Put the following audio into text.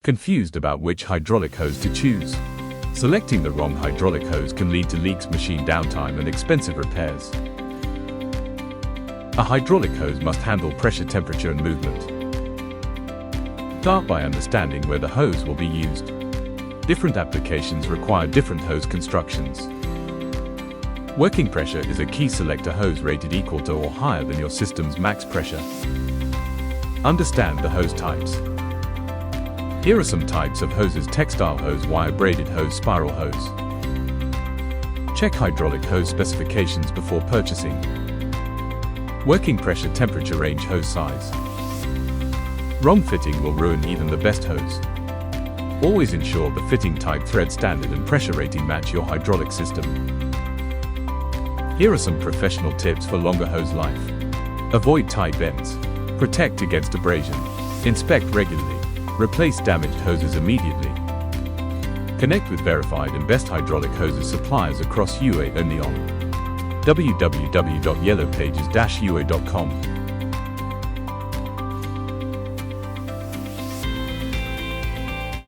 Confused about which hydraulic hose to choose? Selecting the wrong hydraulic hose can lead to leaks, machine downtime, and expensive repairs. A hydraulic hose must handle pressure, temperature, and movement. Start by understanding where the hose will be used. Different applications require different hose constructions. Working pressure is a key. Select a hose rated equal to or higher than your system's max pressure. Understand the hose types. Here are some types of hoses: textile hose, wire braided hose, spiral hose. Check hydraulic hose specifications before purchasing. Working pressure, temperature, range, hose size. Wrong fitting will ruin even the best hose. Always ensure the fitting type, thread standard, and pressure rating match your hydraulic system. Here are some professional tips for longer hose life. Avoid tight bends. Protect against abrasion. Inspect regularly. Replace damaged hoses immediately. Connect with verified and best hydraulic hoses suppliers across UAE only on www.yellowpages-ua.com.